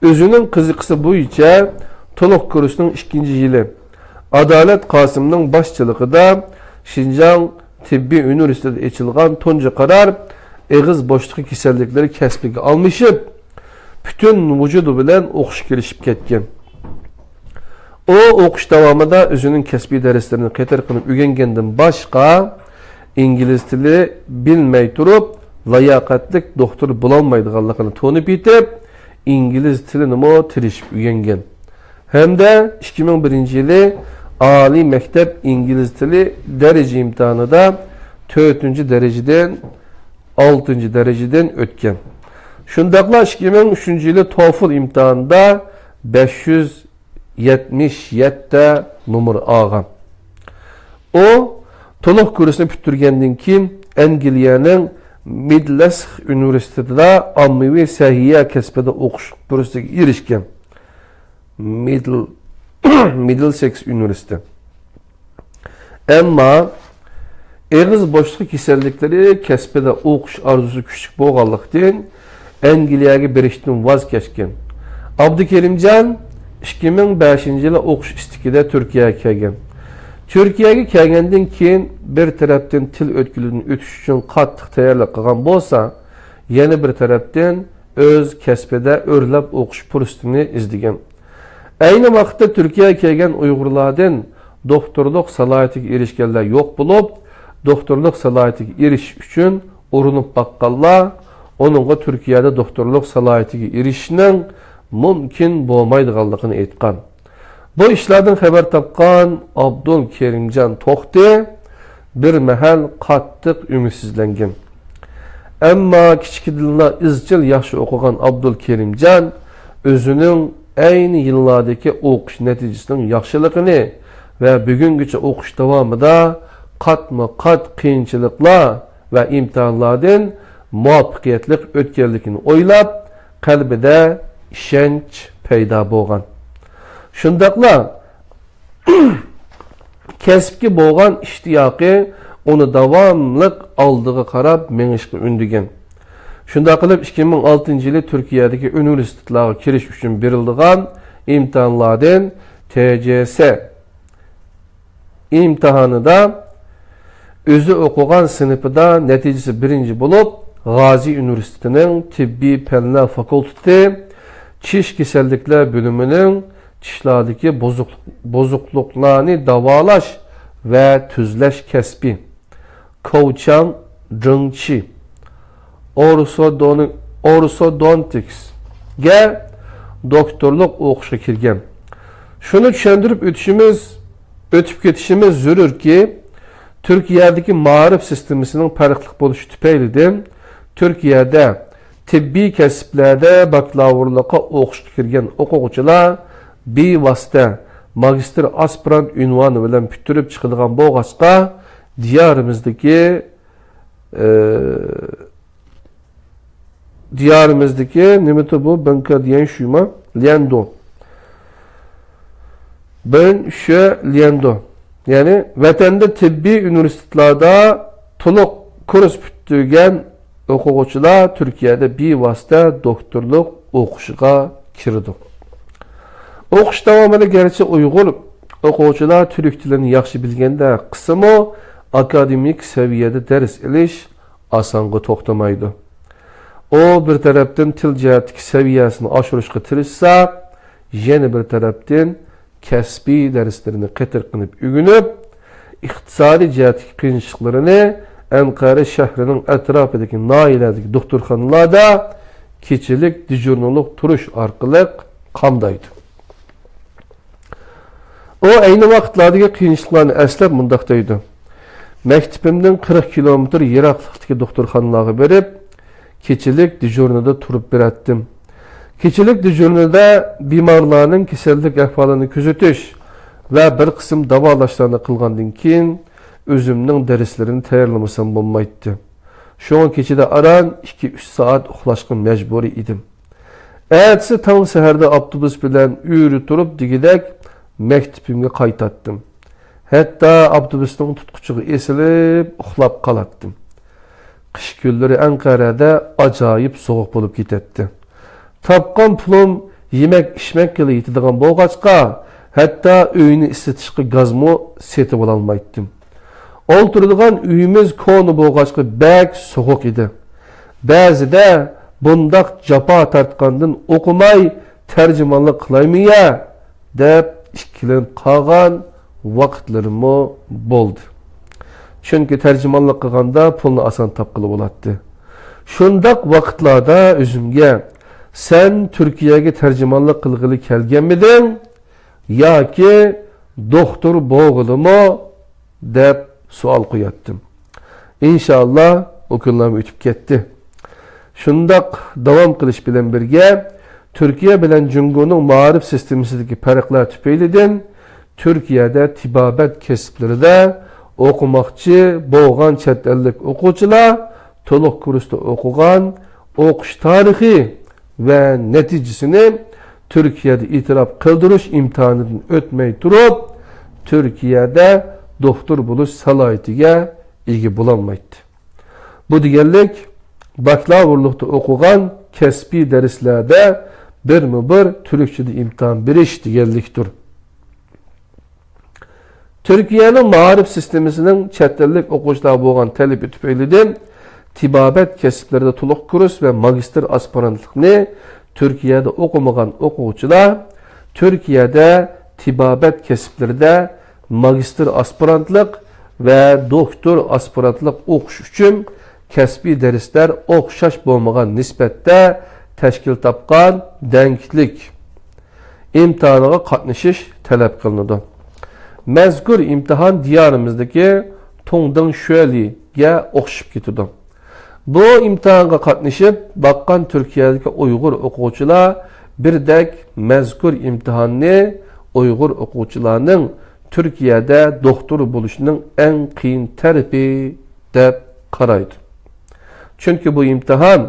o'zining qiziqisi bo'yicha to'liq kursning 2-yili Adalet Qasimning boshchiligida Xinjiang Tibbiy Üniversitede açılgan tonca karar eg'iz boşluqi kasalliklari kasbiga almışıp bütün vücudu bilen o'qish kirishib ketgan. O o'qish davomida o'zining kasbiy darslerini qaytar qilib o'rgangandan boshqa ingliz tili bilmay turib layoqatli doktor bo'lolmaydiganligini to'nib yetib, ingliz tilini mo tirishib o'rgangan. Hamda 2001-yili Ali mektep İngiliz dili derece imtihanında 4. dereceden 6. dereceden ötken. Şundakla 2003 yılı TOEFL imtihanında 577 numara algan. O to'liq kursni bitirgandan keyin Angliyaning Middlesex universitetida ommaviy sahiya kasbida o'qish bursiga erishgan. Middlesex Üniversitesi. Ama eg'iz boshliqi kasalliklari kasbida o'qish orzusi kuchli bo'lganlikdan Angliyaga berishdan voz kechgan. Abdulkerimjon 2005-yili o'qish istikida Turkiyaga kelgan. Turkiyaga kelgandan keyin bir tarafdan til o'tkulidan o'tish uchun qattiq tayyorlik qilgan bo'lsa, yana bir tarafdan o'z kasbida o'rlab o'qish fursatini izlagan. Aynı vaqtda Türkiye'ye kelgan Uyg'urlardan doktorluk salohiyatiga erishganlar yo'q bo'lib, doktorluk salohiyatiga erishish uchun urinib baqqanlar onunğa Türkiye'de doktorluk salohiyatiga erishishning mumkin bo'lmaydiganligini aytgan. Bu ishlardan xabar topgan Abdulkerimjon To'xti bir mahal qattiq umidsizlangan. Ammo kichkidillar izchil yaxshi o'qigan Abdulkerimjon o'zining aynı yıllardaki o'qish neticesinin yaxshiligini ve bugungacha o'qish davomida qatma-qat qiyinchiliklar ve imtihonlardan muvaffaqiyatli o'tganligini o'ylab, qalbida ishonch paydo bo'lgan. Shundaqla kasbga bo'lgan ishtiyoqi uni davomli oldiga qarab mengishga undigan. Shunda qilib 2006-yili Turkiyadagi universitetlarga kirish uchun berilgan imtihonlardan TCS imtihonida o'zi o'qigan sinfida natijasi 1-chi bo'lib, G'azi universitetining tibbiy fanlar fakulteti tish kasalliklar bo'limining tishlardagi bozuqliklarni davolash va tuzlash kasbi Kouchang Zhengqi Orthodontics ga doktorluk o'qishga kirgan. Shuni tushuntirib o'tib ketishimiz zarur ki, Türkiye'deki ma'rif sistemisining farqli bo'lishi tufaylidan Türkiye'de tibbiy kasblarda bakalavrlikqa o'qishga kirgan o'quvchilar bevosita magistr aspirant unvoni bilan bitirib chiqadigan bo'lg'achqa diyarimizdagi nimati bu banka degan shuma Liendo. Ben şu Liendo. Yani vatanda tibbiy universitetlarda to'liq kurs bitirgan o'quvchilar Turkiyada bevosita doktorlik o'qishiga kirdi. O'qish davomida garchi Uyg'ur o'quvchilar turk tilini yaxshi bilganda qismi akademik saviyada dars olish osonga to'xtamaydi. O bir tarafdan til jihatdagi saviyasini oshirishga tirishsa, yana bir tarafdan kasbiy darslarni qitir qilib o'rganib, iqtisodiy jihatdagi qiyinchiliklarini Ankara shahrining atrofidagi noiladagi doktorxonalarda kechilik dijurnalik turish orqali qamdaydi. O ayni vaqtlardagi qiyinchiliklarni eslab mundaq deydi. Maktabimdan 40 kilometr yiroqlikdagi doktorxonalarga berib, kechilik dijurnida turib beratdim. Kechilik dijurnida bemorlarning kasallik ahvolini kuzatish va bir qism davolashlarni qilgandan keyin o'zimning darslarini tayyorlamasam bo'lmaydi. Sho'ng kechida aran 2-3 soat uxlashga majbur edim. Ertasi tong saharda avtobus bilan uyri turib digidek maktabimga qaytatdim. Hatta avtobusning tutquchiga esilib uxlab qolatdim. Qish kunlari Ankarada ajoyib sovuq bo'lib ketdi. Topgan pulim yemek içmek qilib yetadigan bo'lg'achqa, hatta uyni isitishga gazmo setib ololmaydim. O'ltiradigan uyimiz koni bo'lg'achqa bak sovuq edi. Ba'zida bundaq japa tartgandan o'qimay tarjimonlik qilaymi-ya deb ikkilanib qolgan vaqtlarim bo'ldi. Chunki tarjimonlik qilganda pulni oson topqili bo'ladi. Shundaq vaqtlarda o'zimga sen Turkiyaga tarjimonlik qilg'ili kelganmiding yoki doktor bo'lg'ilimi deb savol qo'yatdim. Inshaalloh o kunlar o'tib ketdi. Shundaq davom qilish bilan birga Turkiya bilan Jungoning ma'rif sistemasidagi farqlar tufaylidan Turkiyada tibobat kasblarida o'qimoqchi bo'lgan chet ellik o'quvchilar to'liq kursda o'qigan o'qish tarixi ve neticesini Türkiye'de itiraf kıldırış imtihanından ötmeyi durup Türkiye'de doktor buluş salayetiga ega bulanmaydı. Bu digerlik baklavurlukta okugan kesbi derslerde bir Türkçe'de imtihan biriş digerliktir. Türkiye'nin ma'rif sistemisinin çetlerlik okuşlar boğan talebi tüpeyliden tibabat kesiplerinde to'liq kurs ve magistr aspirantlıkni Türkiye'de okumagan o'quvchilar Türkiye'de tibabat kesiplerinde magistr aspirantlık ve doktor aspirantlık o'qish uchun kasbiy dersler o'xshash bo'lmagan nisbatda tashkil topgan denklik imtihoniga qatnashish talab qilinadi. Mazkur imtihon diyorimizdagi Tongdang Shualiga o'xshab ketadi. Bu imtihonga qatnashib baqqan Turkiyadagi Uyg'ur o'quvchilar birdek mazkur imtihonni Uyg'ur o'quvchilarning Turkiyada doktor bo'lishning eng qiyin tarafi deb qaraydi. Chunki bu imtihon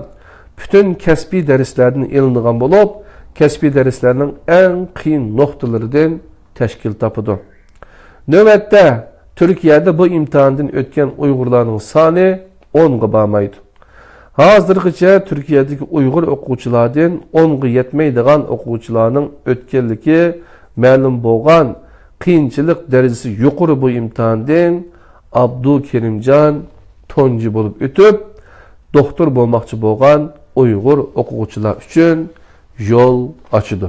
bütün kasbiy darslardan ilingan bo'lib, kasbiy darslarning eng qiyin nuqtalaridan tashkil topadi. Navbatda Turkiyada bu imtihondan o'tgan Uyg'urlarning soni 10 ga bormaydi. Hozirgacha Turkiyadagi Uyg'ur o'quvchilardan 10 ga yetmaydigan o'quvchilarning o'tganligi ma'lum bo'lgan qiyinchilik darajasi yuqori bu imtihondan Abdu Kerimjon tonji bo'lib o'tib, doktor bo'lmoqchi bo'lgan Uyg'ur o'quvchilar uchun yo'l ochdi.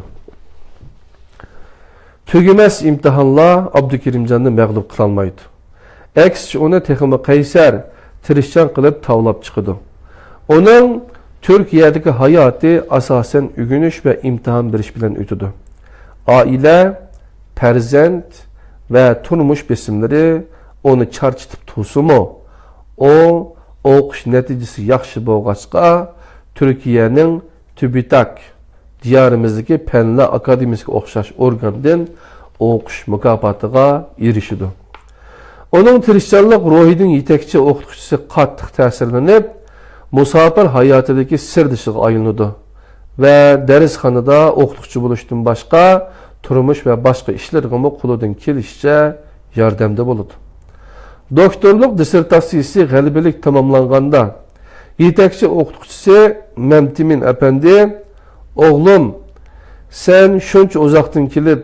Tugumas imtihonlar Abdukerimjonni mag'lub qila olmaydi. Aksicha uni texmi qaysar, tirishchan qilib tavlab chiqadi. Uning Turkiyadagi hayoti asosan o'rganish va imtihon berish bilan o'tadi. Oila, farzand va turmush besimlari uni charchitib tursimi, o o'qish natijasi yaxshi bo'lg'achqa Turkiyaning TÜBİTAK diyarimizdeki Penla Akademisiga o'xshash organdan o'qish mukofotiga erishdi. Onun tirishchanlik ruhining yetakchi o'qituvchisi qattiq ta'sirlanib, musofir hayotidagi sirdishiga aylanadi va darsxonada o'qituvchi bo'lishdan boshqa turmush va boshqa ishlarga qo'lidan kelishicha yordamda bo'ladi. Doktorluk dissertatsiyasi g'alabalik tamomlanganda yetakchi o'qituvchisi Mamtimin apandi, "O'g'lim, sen shuncha uzoqdan kelib,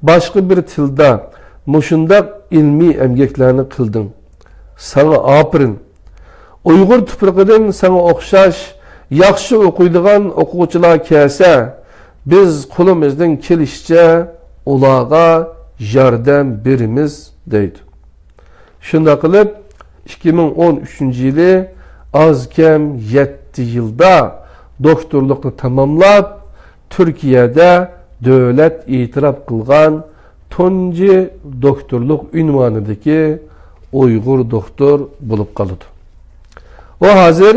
boshqa bir tilda mushundaq ilmiy emgaklarni qilding. Sana apirin. Uyg'ur tuprog'idan sana o'xshash yaxshi o'qiydigan o'quvchilar kelsa, biz qo'limizdan kelishicha ularga yordam beramiz" deydi. Shunda qilib 2013-yili az kam 7 yilda doktorlikni tamomlab, Turkiyada davlat e'tirof qilgan tunji doktorluk unvonidagi Uyg'ur doktor bo'lib qoldi. O hozir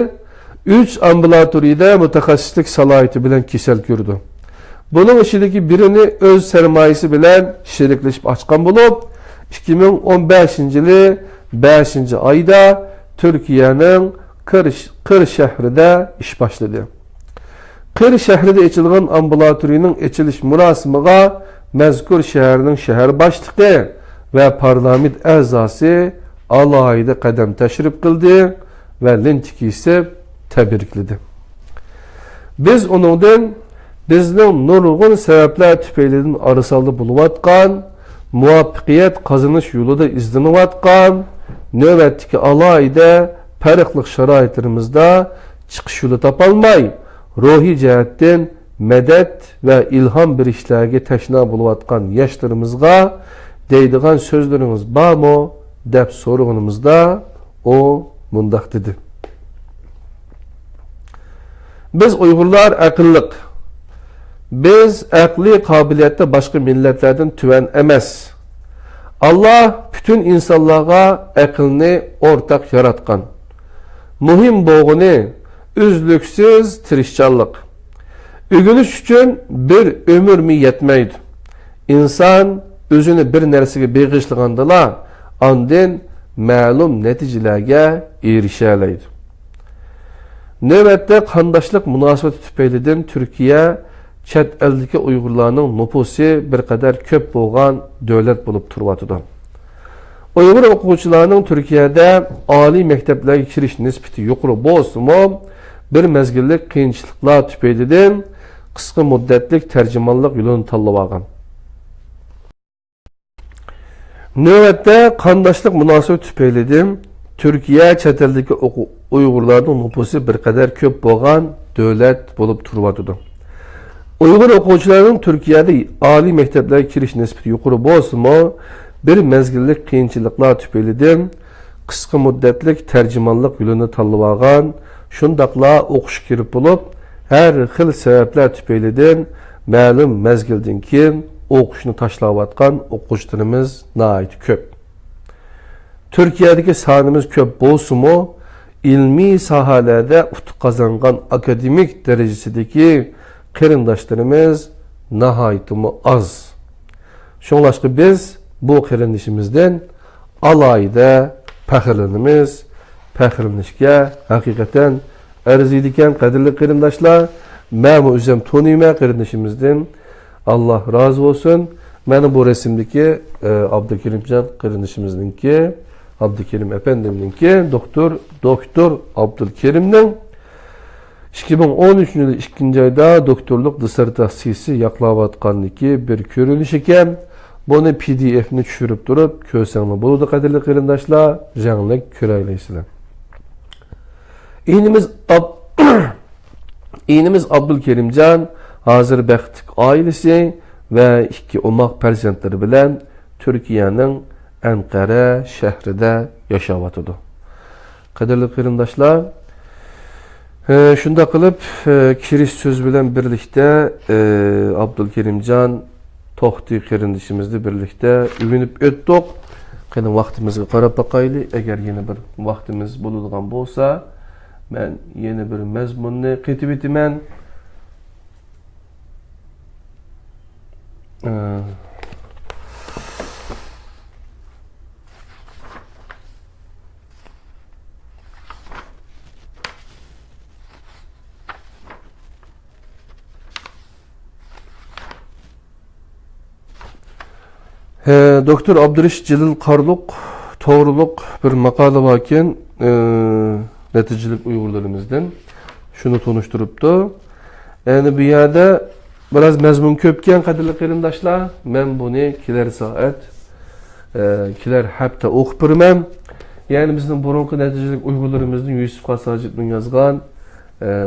3 ambulatoriyada mutaxassislik salohiyati bilan kasal ko'rdi. Buning ichidagi birini o'z sarmoyasi bilan sheriklashib ochgan bo'lib, 2015-yili 5-oyda Turkiyaning Qir shahrida ish boshladi. Qir shahrida ochilgan ambulatoriyaning ochilish murosimiga mazkur shaharning shahar boshlig'i va parlament a'zosi alohida qadam tashrif qildi va lintikisib tabrikladi. Biz uningdan bizning nurg'un sabablar tufaylidan arisalda bo'layotgan, muvaffaqiyat qozonish yo'lida izlanayotgan, navbatdagi alohida farqli sharoitlarimizda chiqish yo'li topolmay, ruhiy jihatdan madad va ilhom berishlarga tashna bo'layotgan yoshlarimizga deydigan so'zlarimiz bormi deb so'raganimizda o mundaq dedi. Biz Uyg'urlar aqlliq. Biz aqli qobiliyatda boshqa millatlardan tuvan emas. Allah bütün insonlarga aqlni o'rtaq yaratgan. Muhim bo'lgani uzluksiz tirishchanlik. Ögünüş üçün bir ömür mü yetmeydi. İnsan özünü bir narsaga beg'ishlagandala ondan ma'lum natijalarga erishaydi. Navbatda qandoshlik munosabati tufaylidan Turkiya chet eldagi Uyg'urlarning nufusi bir qadar ko'p bo'lgan davlat bo'lib turibdi. Uyg'ur o'quvchilarining Turkiyada oliy maktablarga kirish nisbati yuqori bo'lsa-mu, bir mezgillik qiyinchiliklar tufaylidan qisqa muddatlik tarjimonlik yo'lini tanlab olgan. Navbatda qandoshlik munosabati tufaylidan Turkiya chet eldagi Uyg'urlarning nufusi bir qadar ko'p bo'lgan davlat bo'lib turibdi. Uyg'ur o'quvchilarining Turkiyada oliy maktablarga kirish nisbati yuqori bo'lsa-mu, bir mezgillik qiyinchiliklar tufaylidan qisqa muddatlik tarjimonlik yo'lini tanlab olgan, shundaqla o'qish kirib bo'lib, har xil sabablar tufaylidan ma'lum mezgildan keyin o'qishni tashlayotgan o'quvchilarimiz nihoyat ko'p. Turkiyadagi sonimiz ko'p bo'lsa-mu, ilmiy sohalarda utuq qozongan akademik darajasidagi qarindoshlarimiz nihoyat az. Shunlashqa biz bu qarindishimizdan alohida faxrlanamiz. Faxrlanishga haqiqatan arziydi ekan, qadrli qarindoshlar. Men o'zim taniyman qarindishimizdan. Allah razı olsun. Meni bu resimdeki Abdülkerimcan qarindishimizningki, Abdülkerim efendimninki, doktor Abdülkerimning 2013 yılı 2. ayda doktorluk dissertatsiyasi yaqlayotganligi bir ko'rinish ekan. Bunu PDF'ni tushirib turib ko'rsanglar bo'ladi, qadrli qarindoshlar, janlik ko'raylaysizlar. İğnimiz Abdülkerimcan hazır baxtlik ailesi ve 2 umaq farzandlari bilan Türkiye'nin Ankara shahrida yashayotdi. Qadrli qarindoshlar, shunda qilib kirish so'z bilan birlikda Abdülkerimcan To'xti qarindishimizni birlikda uvinib o'tdik. Qani vaqtimizga qarab boqaylik. Agar yana bir vaqtimiz bo'ladigan bo'lsa, men yana bir mazmunni qaytib etaman. Doktor Abdurish Jalil Qarluq to'g'riliq bir maqola bor ekan, natijalik Uyg'urlarimizdan shuni tunishtiribdi. Endi bu yerda biroz mazmun ko'p ekan, qadrli qarindoshlar. Men buni kelar soat, kelar hafta o'qib beraman. Ya'ni bizning burunqi natijalik Uyg'urlarimizning Yusuf Qasajitning yozgan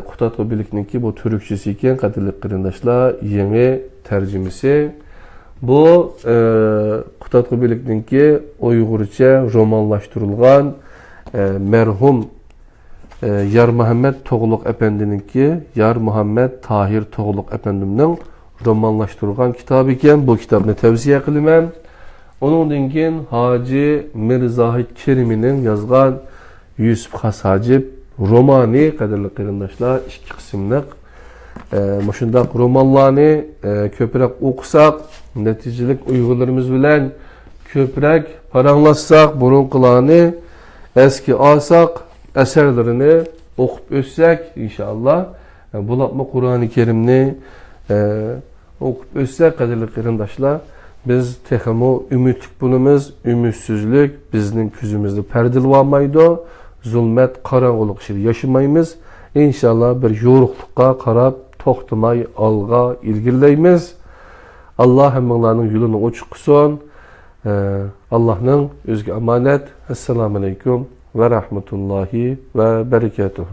Qutatqo bilikniki bu turkchasi ekan, qadrli qarindoshlar, yangi tarjimasi. Bu Qutatqo bilikniki Uyg'urcha romanlashtirilgan merhum Yar Muhammed Toğluq Efendi'ninki Yar Muhammed Tahir Toğluq Efendim'nin romanlaştırılgan kitabı ekan. Bu kitabını tavsiye qilaman. Onundan keyin Hacı Mirzahid Kerim'nin yazgan Yusuf Xas Hacib romani, qadrli qarindoshlar, 2 qismliq. Mushundaq romanlarni ko'proq o'qisak, natijalik Uyg'urlarimiz bilan ko'proq paranglashsak, burunqilarni eski alsak, eserlerini o'qib o'tsak inshaalloh, bularni Qur'oni Karimni o'qib o'tsak, qadrli qarindoshlar, biz texmo umidlik bo'lamiz. Umidsizlik bizning ko'zimizni pardalolmaydi. Zulmat, qorong'ulik ichida yashamaymiz. İnşallah bir yo'riqlikqa qarab to'xtamay olg'a ilgirlaymiz. Allah hammanglarning yo'lini ochiq qilsin. Allohning o'ziga omonat. Assalomu alaykum va rahmatullohi va barakatuh.